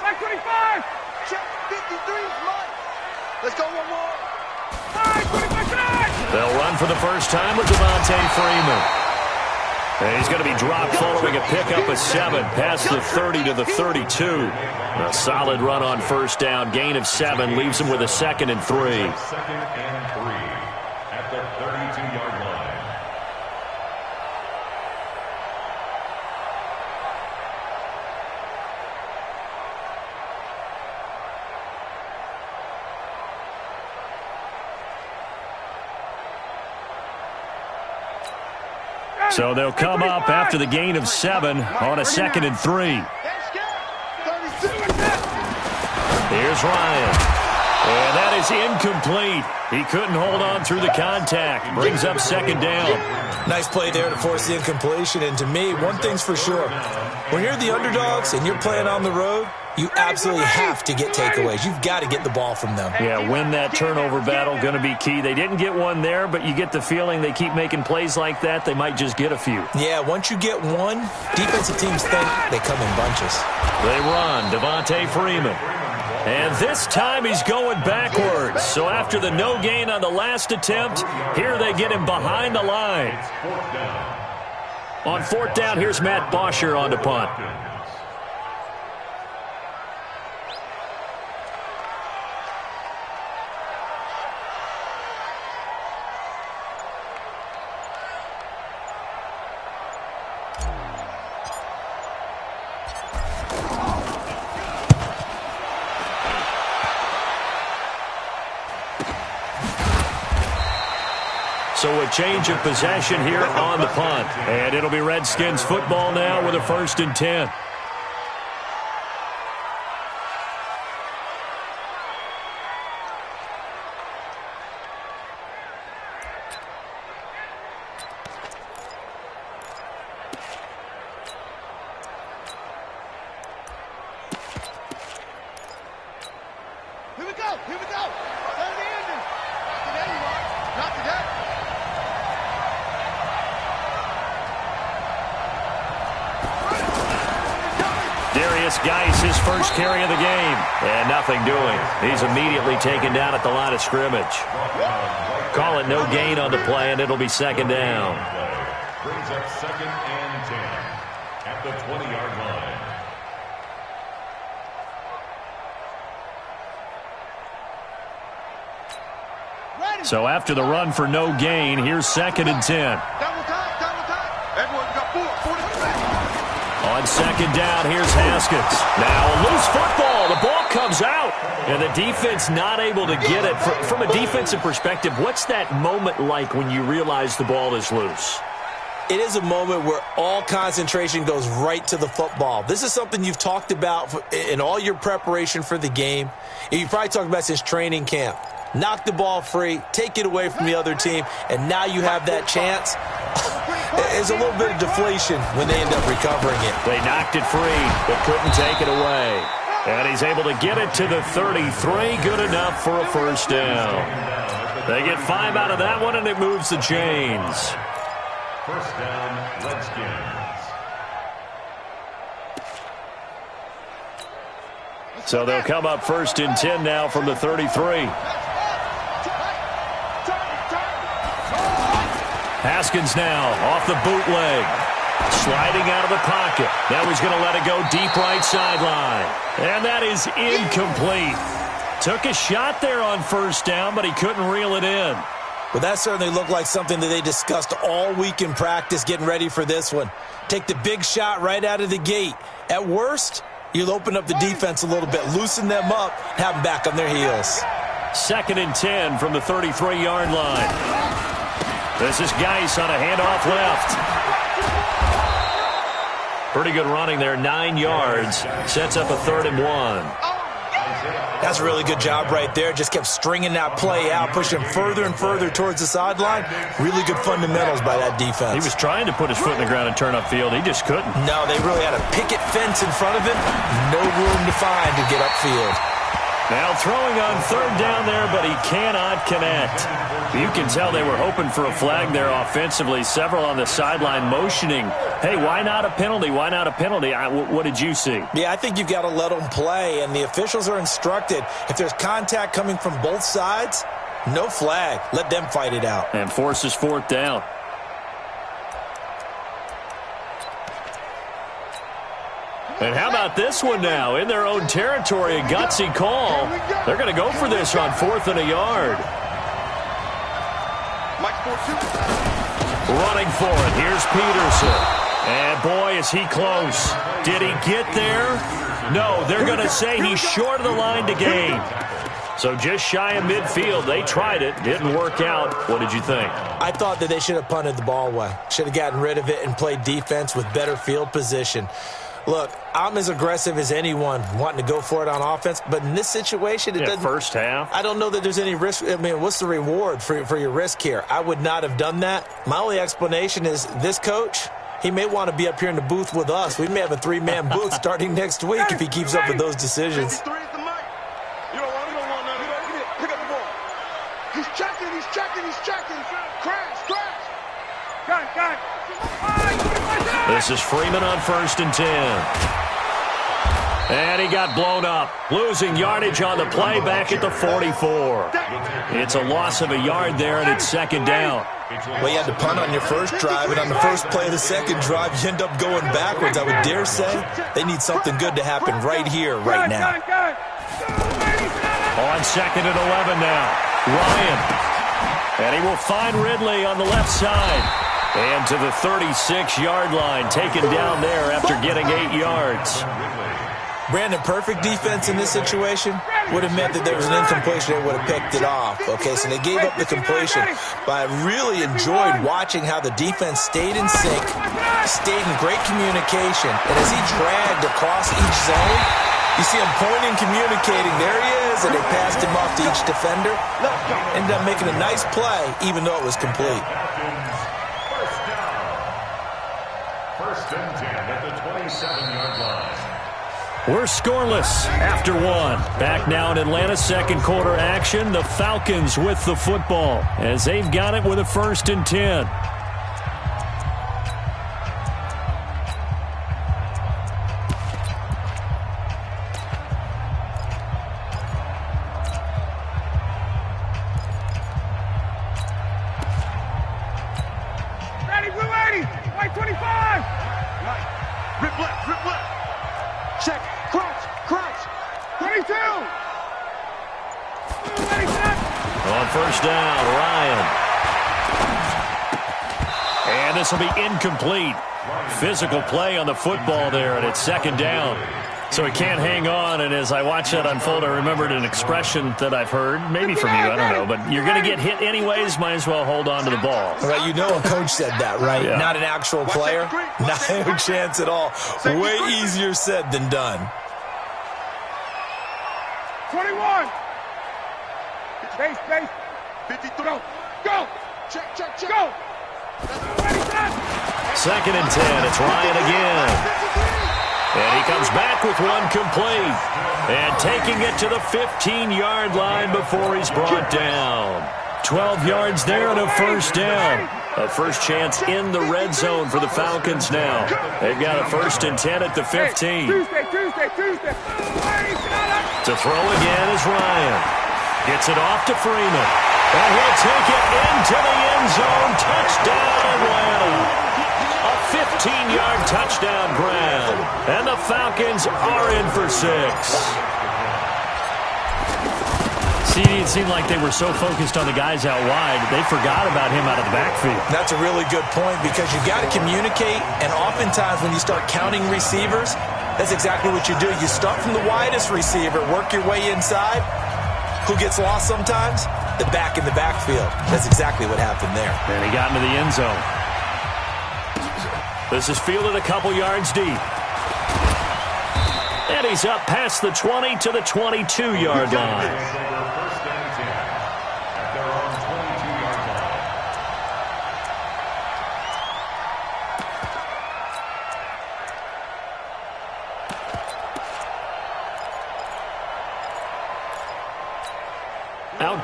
Back 25. Check 53's mine. Let's go one more. They'll run for the first time with Devontae Freeman. And he's going to be dropped following a pickup of 7 past the 30 to the 32. A solid run on first down. Gain of 7 leaves him with a 2nd and 3. 2nd and 3 at the 32-yard line. So they'll come up after the gain of 7 on a 2nd and 3. Here's Ryan. And that is incomplete. He couldn't hold on through the contact. Brings up 2nd down. Nice play there to force the incompletion. And to me, one thing's for sure. When you're the underdogs and you're playing on the road, you absolutely have to get takeaways. You've got to get the ball from them. Yeah, win that turnover battle, going to be key. They didn't get one there, but you get the feeling they keep making plays like that, they might just get a few. Yeah, once you get one, defensive teams think they come in bunches. They run, Devontae Freeman. And this time he's going backwards. So after the no gain on the last attempt, here they get him behind the line. On 4th down, here's Matt Bosher on to punt. So a change of possession here on the punt. And it'll be Redskins football now with a 1st and 10. Here we go. Here we go. Down the ending. There you are. Not today. Darius Geis, his first carry of the game. And nothing doing. He's immediately taken down at the line of scrimmage. Call it no gain on the play, and it'll be 2nd down. Brings up 2nd and 10 at the 20-yard line. So after the run for no gain, here's 2nd and 10. Double time. Everyone got 4. On 2nd down, here's Haskins. Now a loose football. The ball comes out. And the defense not able to get it. From a defensive perspective, what's that moment like when you realize the ball is loose? It is a moment where all concentration goes right to the football. This is something you've talked about in all your preparation for the game. And you probably talked about since training camp. Knock the ball free, take it away from the other team, and now you have that chance. There's a little bit of deflation when they end up recovering it. They knocked it free, but couldn't take it away. And he's able to get it to the 33. Good enough for a 1st down. They get 5 out of that one, and it moves the chains. 1st down, Redskins. So they'll come up 1st and 10 now from the 33. Haskins now off the bootleg. Sliding out of the pocket. Now he's going to let it go deep right sideline. And that is incomplete. Took a shot there on 1st down, but he couldn't reel it in. Well, that certainly looked like something that they discussed all week in practice getting ready for this one. Take the big shot right out of the gate. At worst, you'll open up the defense a little bit, loosen them up, have them back on their heels. 2nd and 10 from the 33-yard line. This is Geis on a handoff left. Pretty good running there, 9 yards. Sets up a 3rd and 1. That's a really good job right there. Just kept stringing that play out, pushing further and further towards the sideline. Really good fundamentals by that defense. He was trying to put his foot in the ground and turn upfield. He just couldn't. No, they really had a picket fence in front of him. No room to find to get upfield. Now throwing on third down there, but he cannot connect. You can tell they were hoping for a flag there offensively. Several on the sideline motioning, hey, why not a penalty? Why not a penalty? What did you see? Yeah, I think you've got to let them play, and the officials are instructed. If there's contact coming from both sides, no flag. Let them fight it out. And forces fourth down. And how about this one now? In their own territory, a gutsy call. They're going to go for this on 4th and a yard. Running for it. Here's Peterson. And boy, is he close. Did he get there? No, they're going to say he's short of the line to gain. So just shy of midfield. They tried it. Didn't work out. What did you think? I thought that they should have punted the ball away. Should have gotten rid of it and played defense with better field position. Look, I'm as aggressive as anyone wanting to go for it on offense, but in this situation, it doesn't. First half. I don't know that there's any risk. I mean, what's the reward for your risk here? I would not have done that. My only explanation is this coach, he may want to be up here in the booth with us. We may have a 3-man booth starting next week if he keeps up with those decisions. You don't want none of that. Pick up the ball. He's checking. Crash. Got it. This is Freeman on 1st and 10. And he got blown up. Losing yardage on the play back at the 44. It's a loss of a yard there, and it's 2nd down. Well, you had to punt on your first drive, and on the first play of the second drive, you end up going backwards. I would dare say they need something good to happen right here, right now. On 2nd and 11 now. Ryan. And he will find Ridley on the left side. And to the 36-yard line, taken down there after getting 8 yards. Brandon, perfect defense in this situation would have meant that there was an incompletion. They would have picked it off. Okay, so they gave up the completion. But I really enjoyed watching how the defense stayed in sync, stayed in great communication. And as he dragged across each zone, you see him pointing, communicating. There he is, and they passed him off to each defender. Ended up making a nice play, even though it was complete. First and 10 at the 27-yard line. We're scoreless after one. Back now in Atlanta's second quarter action. The Falcons with the football as they've got it with a 1st and 10. This will be incomplete. Physical play on the football there, and it's 2nd down. So he can't hang on, and as I watch that unfold, I remembered an expression that I've heard, maybe from you, I don't know, but you're going to get hit anyways, might as well hold on to the ball. Right, you know a coach said that, right? Yeah. Not an actual player. Not a chance at all. Way easier said than done. 21. Base. 53. Go. Check. Go. 2nd and 10. It's Ryan again. And he comes back with one complete. And taking it to the 15-yard line before he's brought down. 12 yards there and a 1st down. A first chance in the red zone for the Falcons now. They've got a 1st and 10 at the 15. Tuesday. To throw again is Ryan. Gets it off to Freeman. And he'll take it into the end zone. Touchdown, Atlanta. A 15-yard touchdown grab. And the Falcons are in for 6. See, it seemed like they were so focused on the guys out wide, they forgot about him out of the backfield. That's a really good point because you got to communicate, and oftentimes when you start counting receivers, that's exactly what you do. You start from the widest receiver, work your way inside. Who gets lost sometimes? The back in the backfield. That's exactly what happened there. And he got into the end zone. This is fielded a couple yards deep. And he's up past the 20 to the 22-yard line.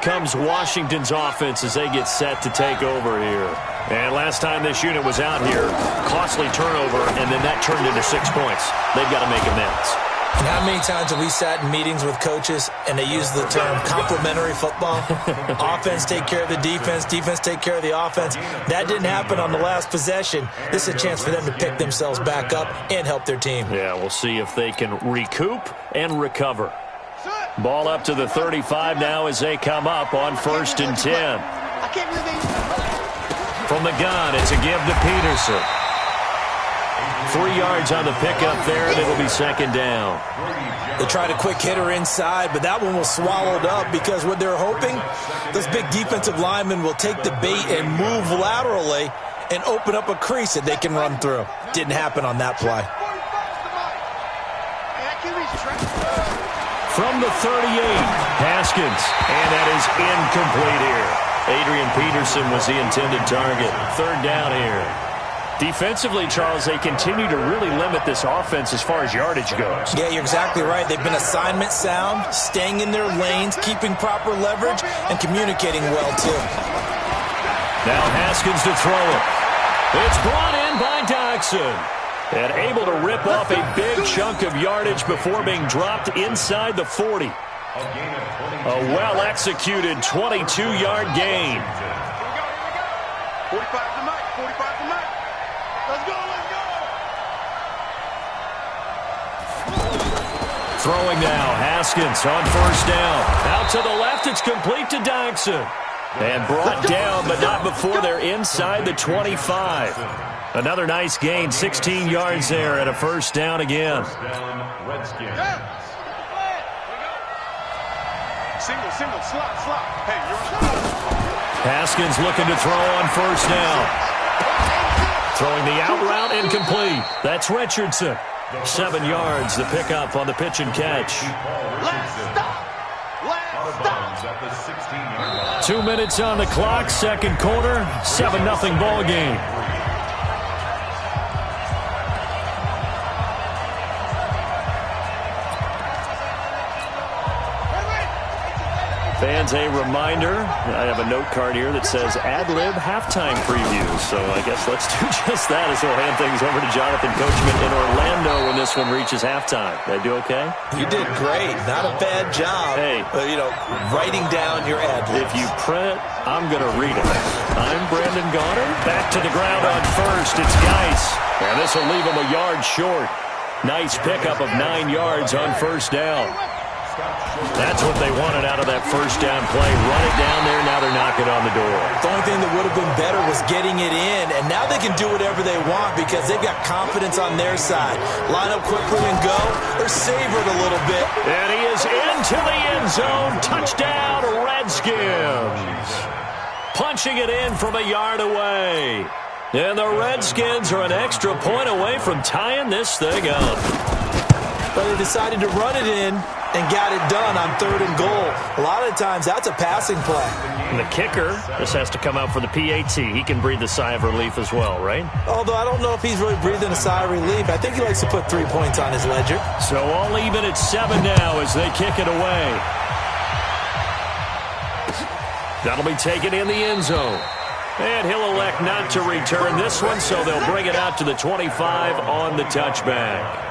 up comes Washington's offense as they get set to take over here. And last time this unit was out here, costly turnover, and then that turned into 6 points. They've got to make amends. And how many times have we sat in meetings with coaches and they use the term complementary football? Offense take care of the defense, defense take care of the offense. That didn't happen on the last possession. This is a chance for them to pick themselves back up and help their team. Yeah, we'll see if they can recoup and recover. Ball up to the 35 now as they come up on 1st and 10. From the gun, it's a give to Peterson. 3 yards on the pickup there, and it'll be 2nd down. They tried a quick hitter inside, but that one was swallowed up because what they're hoping, those big defensive linemen will take the bait and move laterally and open up a crease that they can run through. Didn't happen on that play. From the 38, Haskins, and that is incomplete here. Adrian Peterson was the intended target. 3rd down here. Defensively, Charles, they continue to really limit this offense as far as yardage goes. Yeah, you're exactly right. They've been assignment sound, staying in their lanes, keeping proper leverage, and communicating well, too. Now Haskins to throw it. It's brought in by Dodson. And able to rip off a big chunk of yardage before being dropped inside the 40. A well-executed 22-yard gain. 45 to Mike, 45 to Mike. Let's go, let's go. Throwing now, Haskins on 1st down. Out to the left, it's complete to Dodson. And brought down, but not before they're inside the 25. Another nice gain, 16 yards there and a 1st down again. Single, slot. Hey, you're Haskins looking to throw on 1st down. Throwing the out route incomplete. That's Richardson. 7 yards, the pickup on the pitch and catch. Let's stop. 2 minutes on the clock, 2nd quarter, 7-0 ball game. Fans, a reminder, I have a note card here that says ad-lib halftime preview. So I guess let's do just that as we'll hand things over to Jonathan Coachman in Orlando when this one reaches halftime. Did I do okay? You did great. Not a bad job. Hey. Writing down your ad-libs. If you print it, I'm going to read it. I'm Brandon Gaudin. Back to the ground on 1st. It's Geis. And this will leave him a yard short. Nice pickup of 9 yards on 1st down. That's what they wanted out of that 1st down play. Run it down there. Now they're knocking on the door. The only thing that would have been better was getting it in, and now they can do whatever they want because they've got confidence on their side. Line up quickly and go, or savor it a little bit. And he is into the end zone. Touchdown, Redskins. Punching it in from a yard away. And the Redskins are an extra point away from tying this thing up. But they decided to run it in and got it done on 3rd and goal. A lot of times, that's a passing play. And the kicker, this has to come out for the PAT. He can breathe a sigh of relief as well, right? Although I don't know if he's really breathing a sigh of relief. I think he likes to put 3 points on his ledger. So all even at 7 now as they kick it away. That'll be taken in the end zone. And he'll elect not to return this one, so they'll bring it out to the 25 on the touchback.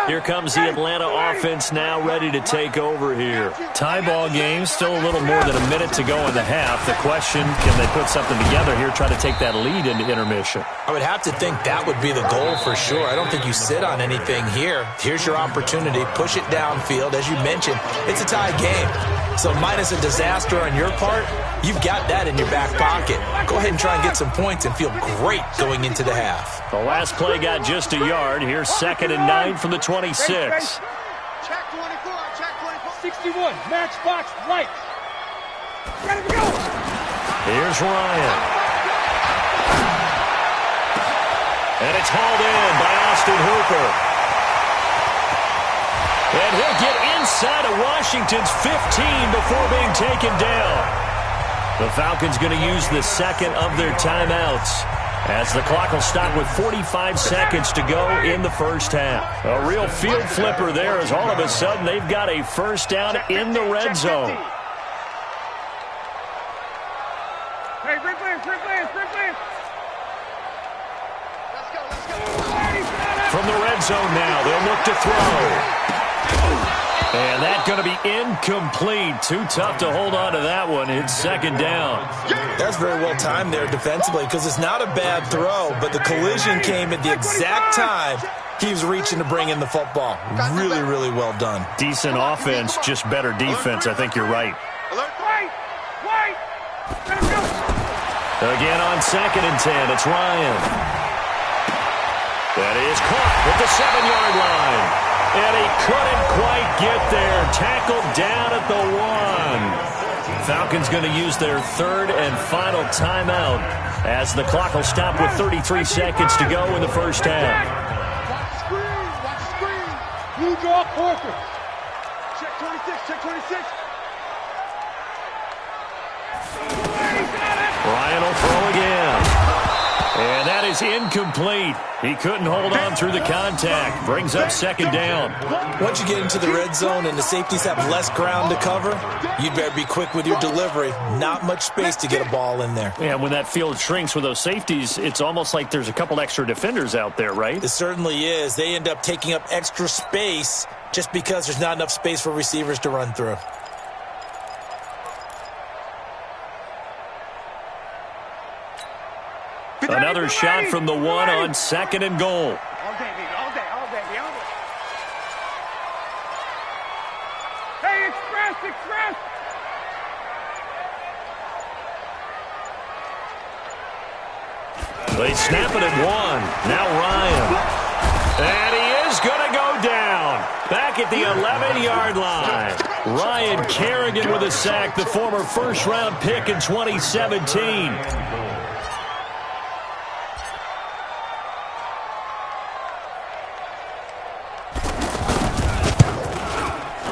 Here comes the Atlanta offense now ready to take over here. Tie ball game, still a little more than a minute to go in the half. The question, can they put something together here, try to take that lead into intermission? I would have to think that would be the goal for sure. I don't think you sit on anything here. Here's your opportunity. Push it downfield. As you mentioned, it's a tie game. So minus a disaster on your part, you've got that in your back pocket. Go ahead and try and get some points and feel great going into the half. The last play got just a yard. Here's 2nd and 9 from the 26. Check 24, check 24. 61, match box, right. Ready to go. Here's Ryan. And it's hauled in by Austin Hooper. And he'll get inside of Washington's 15 before being taken down. The Falcons going to use the second of their timeouts, as the clock will stop with 45 seconds to go in the first half. A real field flipper there, as all of a sudden they've got a first down in the red zone. Hey, free players, free players, free players. Let's go, let's go. From the red zone now, they'll look to throw. And that's going to be incomplete. Too tough to hold on to that one. It's second down. That's very well timed there defensively, because it's not a bad throw, but the collision came at the exact time he was reaching to bring in the football. Really, really well done. Decent offense, just better defense. I think you're right. Wait. Again on 2nd and 10, it's Ryan. That is caught at the 7-yard line. And he couldn't quite get there. Tackled down at the 1. Falcons going to use their third and final timeout, as the clock will stop with 33 seconds to go in the first half. Watch the screen. You draw corker. Check 26, check 26. Ryan will throw again. And that is incomplete. He couldn't hold on through the contact. Brings up second down. Once you get into the red zone and the safeties have less ground to cover, you'd better be quick with your delivery. Not much space to get a ball in there. Yeah, when that field shrinks with those safeties, it's almost like there's a couple extra defenders out there, right? It certainly is. They end up taking up extra space just because there's not enough space for receivers to run through. Another shot from the 1 on 2nd and goal. All day, baby, all day. Hey, express. They snap it at 1. Now Ryan. And he is going to go down. Back at the 11-yard line. Ryan Kerrigan with a sack, the former first-round pick in 2017.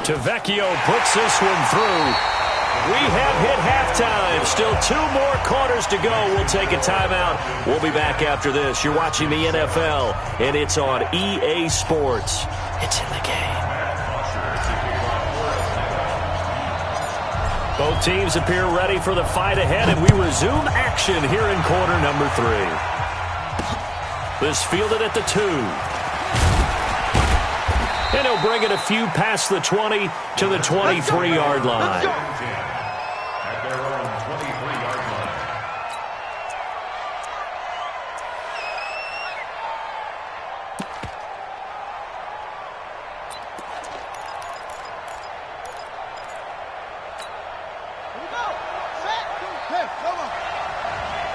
Tavecchio puts this one through. We have hit halftime. Still 2 more quarters to go. We'll take a timeout. We'll be back after this. You're watching the NFL, and it's on EA Sports. It's in the game. Both teams appear ready for the fight ahead, and we resume action here in quarter number 3. This fielded at the 2. And he'll bring it a few past the 20 to the 23-yard line. At their own 23-yard line. Here we go. Set. Hey, come on.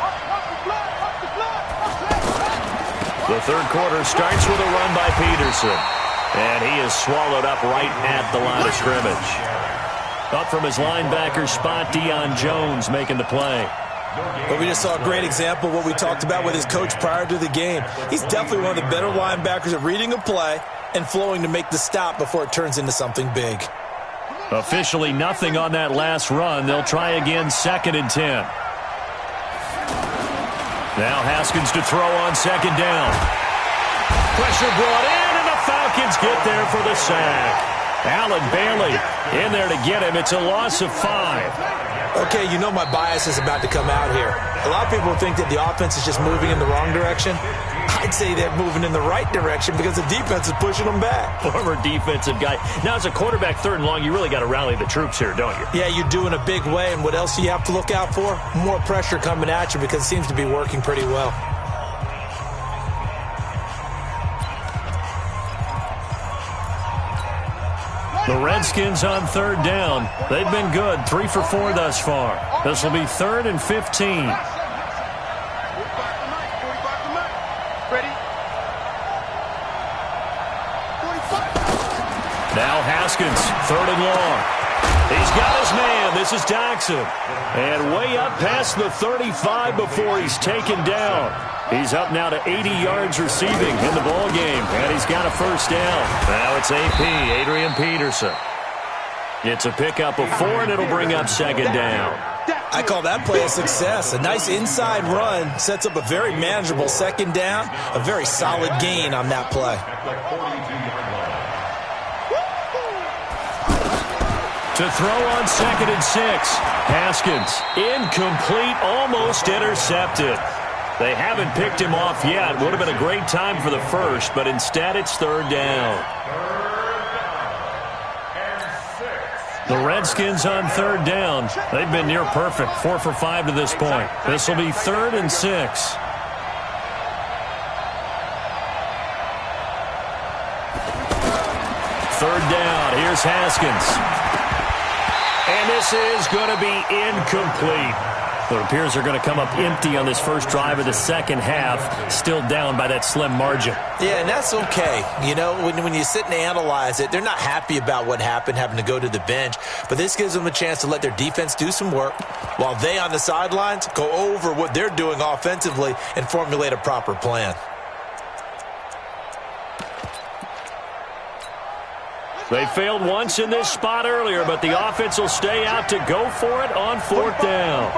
Up the blood. The third quarter starts with a run by Peterson. And he is swallowed up right at the line of scrimmage. Up from his linebacker spot, Deion Jones making the play. But we just saw a great example of what we talked about with his coach prior to the game. He's definitely one of the better linebackers at reading a play and flowing to make the stop before it turns into something big. Officially nothing on that last run. They'll try again 2nd and 10. Now Haskins to throw on 2nd down. Pressure brought in. Falcons get there for the sack. Allen Bailey in there to get him. It's a loss of 5. Okay, you know my bias is about to come out here. A lot of people think that the offense is just moving in the wrong direction. I'd say they're moving in the right direction because the defense is pushing them back. Former defensive guy. Now, as a quarterback 3rd and long, you really got to rally the troops here, don't you? Yeah, you do in a big way. And what else do you have to look out for? More pressure coming at you because it seems to be working pretty well. The Redskins on 3rd down. They've been good, 3 for 4 thus far. This will be 3rd and 15. Ready? Now Haskins, 3rd and long. He's got his man. This is Doxson. And way up past the 35 before he's taken down. He's up now to 80 yards receiving in the ball game, and he's got a first down. Now it's AP, Adrian Peterson. It's a pickup of 4, and it'll bring up second down. I call that play a success. A nice inside run sets up a very manageable second down, a very solid gain on that play. To throw on 2nd and 6. Haskins, incomplete, almost intercepted. They haven't picked him off yet. Would have been a great time for the first, but instead it's 3rd down. The Redskins on 3rd down. They've been near perfect, 4 for 5 to this point. This will be 3rd and 6. Third down. Here's Haskins. And this is going to be incomplete. It appears they're going to come up empty on this first drive of the second half, still down by that slim margin. Yeah, and that's okay. You know, when you sit and analyze it, they're not happy about what happened, having to go to the bench. But this gives them a chance to let their defense do some work while they on the sidelines go over what they're doing offensively and formulate a proper plan. They failed once in this spot earlier, but the offense will stay out to go for it on 4th down.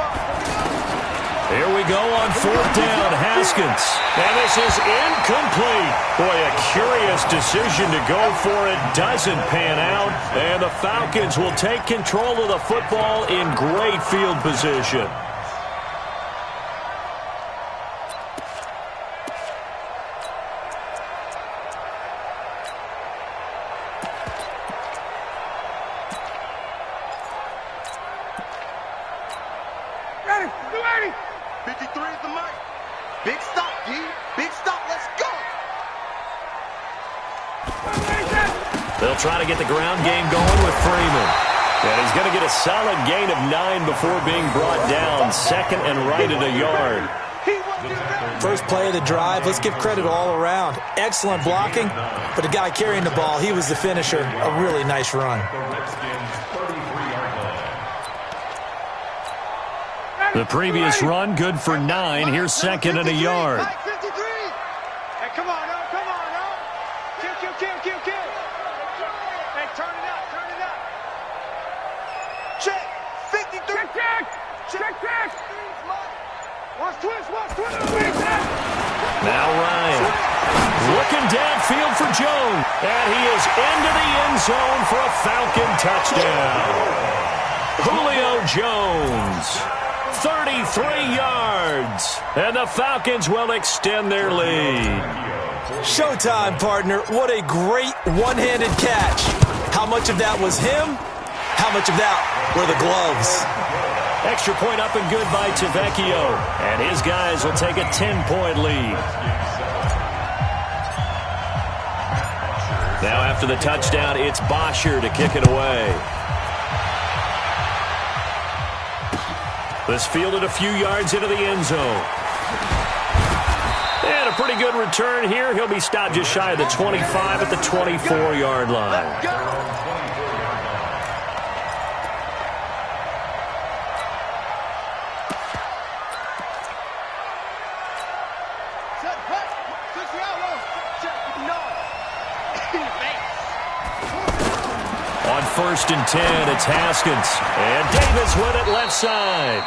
Here we go on 4th down, Haskins. And this is incomplete. Boy, a curious decision to go for it. Doesn't pan out. And the Falcons will take control of the football in great field position. They'll try to get the ground game going with Freeman. And he's going to get a solid gain of 9 before being brought down. 2nd and right at a yard. First play of the drive. Let's give credit all around. Excellent blocking. But the guy carrying the ball, he was the finisher. A really nice run. The previous run, good for 9. Here's 2nd and a yard. Now Ryan looking downfield for Jones, and he is into the end zone for a Falcon touchdown. Julio Jones, 33 yards, and the Falcons will extend their lead. Showtime, partner. What a great one-handed catch. How much of that was him? How much of that were the gloves? Extra point up and good by Tavecchio. And his guys will take a 10-point lead. Now after the touchdown, it's Bosher to kick it away. This fielded a few yards into the end zone. And a pretty good return here. He'll be stopped just shy of the 25 at the 24-yard line. On 1st and 10, it's Haskins. And Davis with it left side.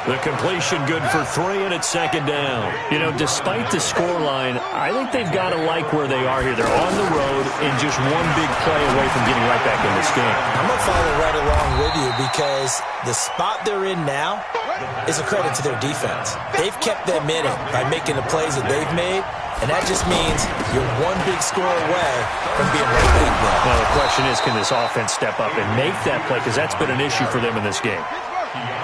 The completion good for 3, and it's 2nd down. You know, despite the scoreline, I think they've got to like where they are here. They're on the road and just one big play away from getting right back in this game. I'm going to follow right along with you because the spot they're in now is a credit to their defense. They've kept them in it by making the plays that they've made, and that just means you're one big score away from being right back there. Well, the question is, can this offense step up and make that play? Because that's been an issue for them in this game.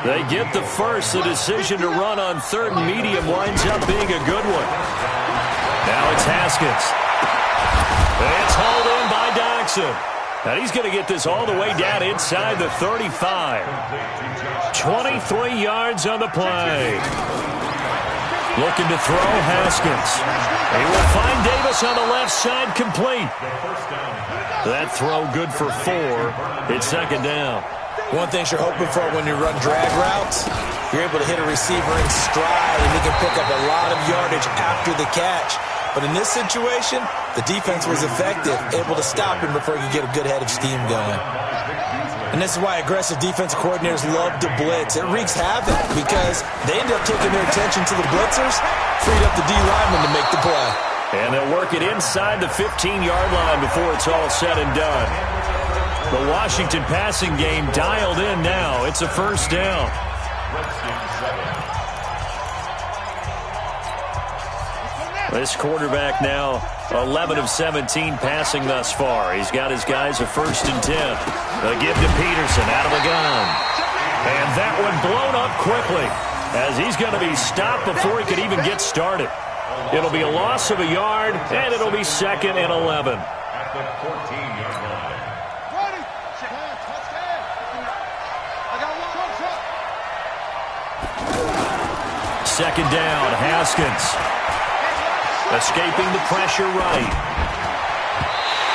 They get the first. The decision to run on 3rd and medium winds up being a good one. Now it's Haskins. It's hauled in by Doxson. And he's going to get this all the way down inside the 35. 23 yards on the play. Looking to throw, Haskins. He will find Davis on the left side, complete. That throw good for 4. It's second down. One thing you're hoping for when you run drag routes, you're able to hit a receiver in stride, and he can pick up a lot of yardage after the catch. But in this situation, the defense was effective, able to stop him before he could get a good head of steam going. And this is why aggressive defensive coordinators love to blitz. It wreaks havoc because they end up taking their attention to the blitzers, freed up the D lineman to make the play. And they'll work it inside the 15-yard line before it's all said and done. The Washington passing game dialed in now. It's a first down. This quarterback now 11 of 17 passing thus far. He's got his guys a 1st and 10. They'll give to Peterson out of the gun. And that one blown up quickly as he's going to be stopped before he could even get started. It'll be a loss of a yard, and it'll be 2nd and 11. At the 14-yard line. Second down, Haskins. Escaping the pressure right.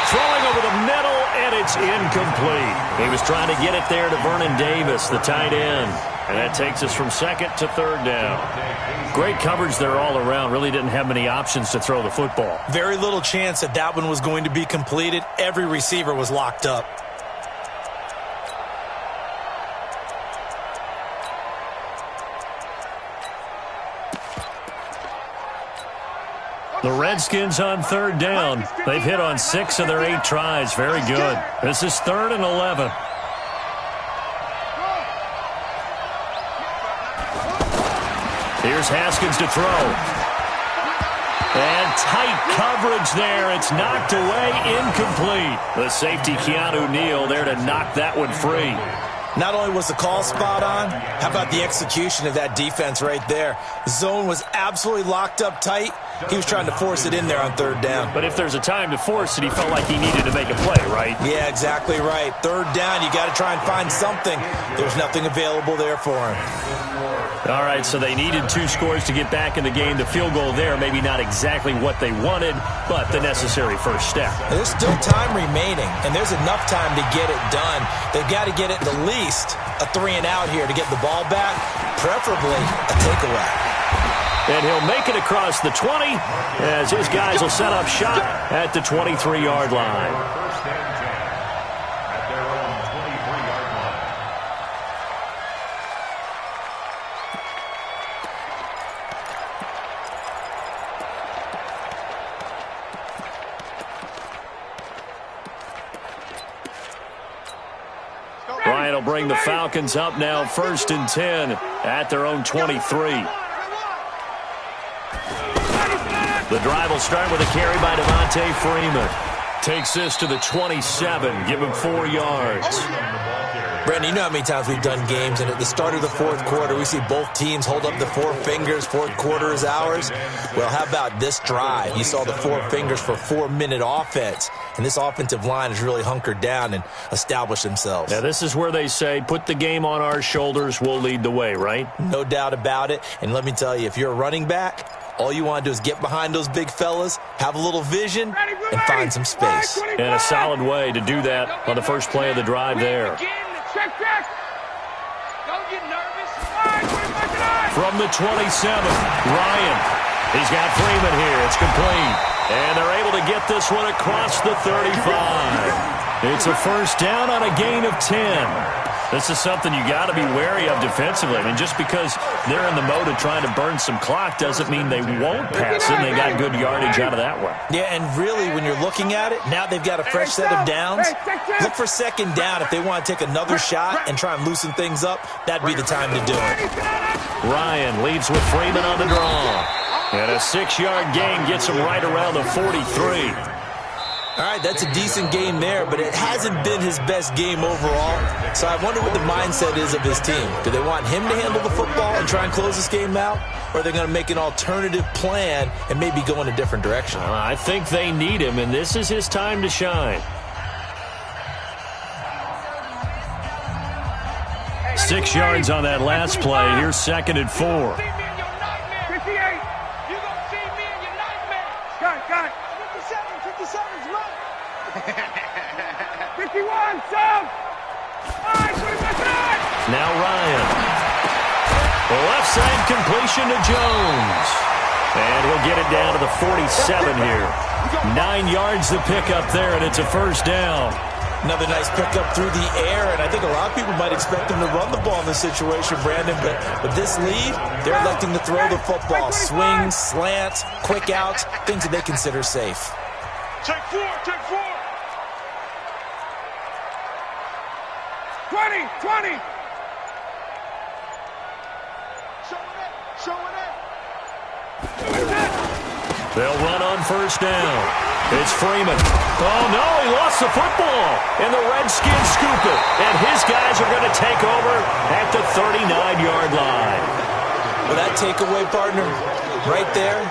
Throwing over the middle, and it's incomplete. He was trying to get it there to Vernon Davis, the tight end. And that takes us from 2nd to 3rd down. Great coverage there all around. Really didn't have many options to throw the football. Very little chance that one was going to be completed. Every receiver was locked up. The Redskins on 3rd down. They've hit on 6 of their 8 tries. Very good. This is 3rd and 11. Here's Haskins to throw. And tight coverage there. It's knocked away, incomplete. The safety, Keanu Neal, there to knock that one free. Not only was the call spot on, how about the execution of that defense right there? Zone was absolutely locked up tight. He was trying to force it in there on 3rd down. But if there's a time to force it, he felt like he needed to make a play, right? Yeah, exactly right. 3rd down, you got to try and find something. There's nothing available there for him. All right, so they needed 2 scores to get back in the game. The field goal there, maybe not exactly what they wanted, but the necessary first step. There's still time remaining, and there's enough time to get it done. They've got to get it at least a 3 and out here to get the ball back, preferably a takeaway. And he'll make it across the 20 as his guys will set up shop at the 23-yard line. First and 10 at their own 23-yard line. Ryan will bring the Falcons up now 1st and 10 at their own 23. The drive will start with a carry by Devontae Freeman. Takes this to the 27, give him 4 yards. Brandon, you know how many times we've done games, and at the start of the 4th quarter, we see both teams hold up the 4 fingers, 4th quarter is ours. Well, how about this drive? You saw the 4 fingers for 4-minute offense, and this offensive line has really hunkered down and established themselves. Now, this is where they say, put the game on our shoulders, we'll lead the way, right? No doubt about it, and let me tell you, if you're a running back, all you want to do is get behind those big fellas, have a little vision, and find some space. And a solid way to do that on the first play of the drive there. From the 27, Ryan. He's got Freeman here. It's complete. And they're able to get this one across the 35. It's a first down on a gain of 10. This is something you got to be wary of defensively. I mean, just because they're in the mode of trying to burn some clock doesn't mean they won't pass it. And they got good yardage out of that one. Yeah, and really, when you're looking at it, now they've got a fresh set of downs. Look for 2nd down if they want to take another shot and try and loosen things up. That'd be the time to do it. Ryan leads with Freeman on the draw. And a 6-yard gain gets him right around the 43. All right, that's a decent game there, but it hasn't been his best game overall. So I wonder what the mindset is of his team. Do they want him to handle the football and try and close this game out? Or are they going to make an alternative plan and maybe go in a different direction? I think they need him, and this is his time to shine. 6 yards on that last play. Here's 2nd and 4. 57's right. 51, sub! Now Ryan. Left side completion to Jones. And he'll get it down to the 47 here. 9 yards to pick up there, and it's a first down. Another nice pickup through the air, and I think a lot of people might expect him to run the ball in this situation, Brandon, but with this lead, they're electing to throw the football. Swings, slants, quick outs, things that they consider safe. Take four. 20! Showing it. They'll run on first down. It's Freeman. Oh, no, he lost the football. And the Redskins scoop it. And his guys are going to take over at the 39-yard line. Well, that takeaway, partner, right there,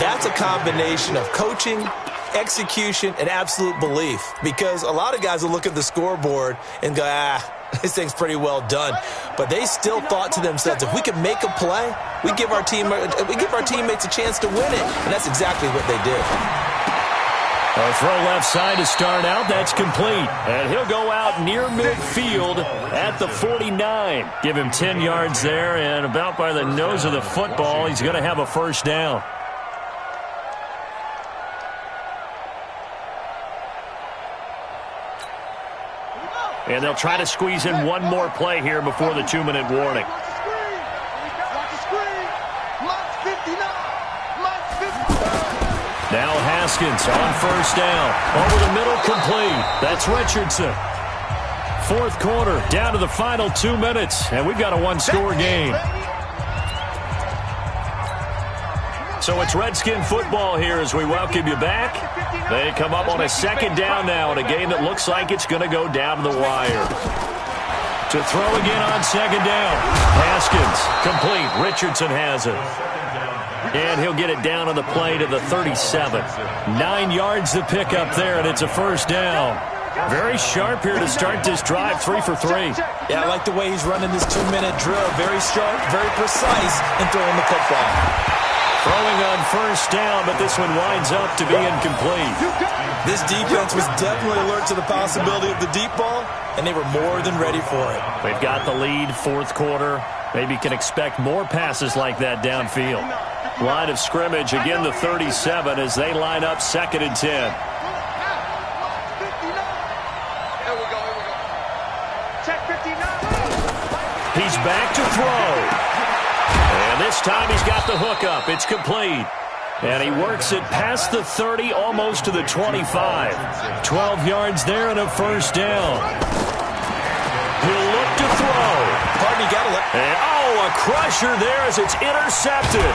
that's a combination of coaching, execution, and absolute belief. Because a lot of guys will look at the scoreboard and go, this thing's pretty well done. But they still thought to themselves, if we can make a play, we give our teammates a chance to win it. And that's exactly what they did. A throw left side to start out. That's complete. And he'll go out near midfield at the 49. Give him 10 yards there, and about by the nose of the football, he's going to have a first down. And they'll try to squeeze in one more play here before the 2-minute warning. Now Haskins on first down. Over the middle, complete. That's Richardson. Fourth quarter, down to the final 2 minutes, and we've got a one-score game. So it's Redskin football here as we welcome you back. They come up on a second down now in a game that looks like it's going to go down to the wire. To throw again on second down. Haskins, complete. Richardson has it. And he'll get it down on the play to the 37. 9 yards to pick up there, and it's a first down. Very sharp here to start this drive, 3 for 3. Yeah, I like the way he's running this 2-minute drill. Very sharp, very precise in throwing the football. Throwing on first down, but this one winds up to be incomplete. This defense was definitely alert to the possibility of the deep ball, and they were more than ready for it. They've got the lead, fourth quarter. Maybe can expect more passes like that downfield. Line of scrimmage, again the 37 as they line up 2nd and 10. Here we go. Check 59. He's back to throw. And this time he's got the hook up. It's complete. And he works it past the 30, almost to the 25. 12 yards there and a first down. He'll look to throw. Pardon, you got to let. And, a crusher there as it's intercepted.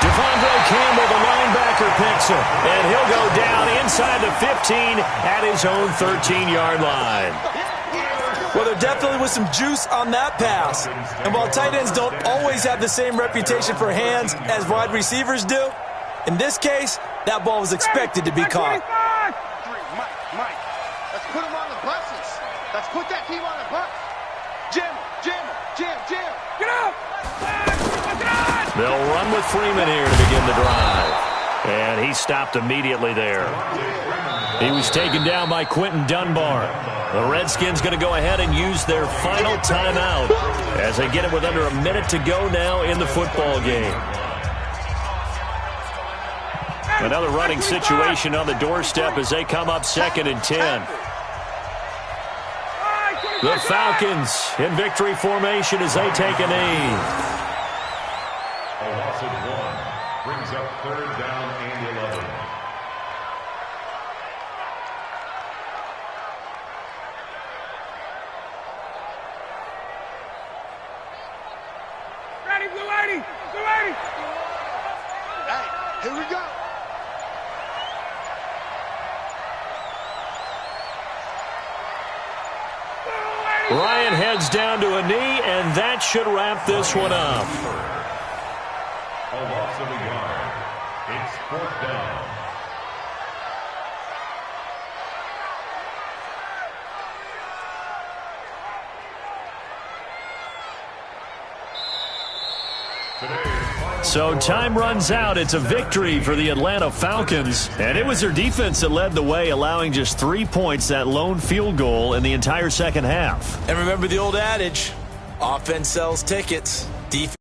Devondre Campbell, the linebacker, picks him. And he'll go down inside the 15 at his own 13-yard line. Well, there definitely was some juice on that pass. And while tight ends don't always have the same reputation for hands as wide receivers do, in this case, that ball was expected to be caught. Mike, let's put him on the buses. Let's put that team on the bus. Jam. Get up! They'll run with Freeman here to begin the drive. And he stopped immediately there. He was taken down by Quentin Dunbar. The Redskins going to go ahead and use their final timeout as they get it with under a minute to go now in the football game. Another running situation on the doorstep as they come up 2nd and 10. The Falcons in victory formation as they take a knee. A loss of 1 brings up 3rd down and 11. Ready, Blue 80! Hey, here we go. Ryan heads down to a knee, and that should wrap this one up. A loss of a yard. It's 4th down. Today's final So time runs out. It's a victory for the Atlanta Falcons. And it was their defense that led the way, allowing just 3 points, that lone field goal in the entire second half. And remember the old adage, offense sells tickets, defense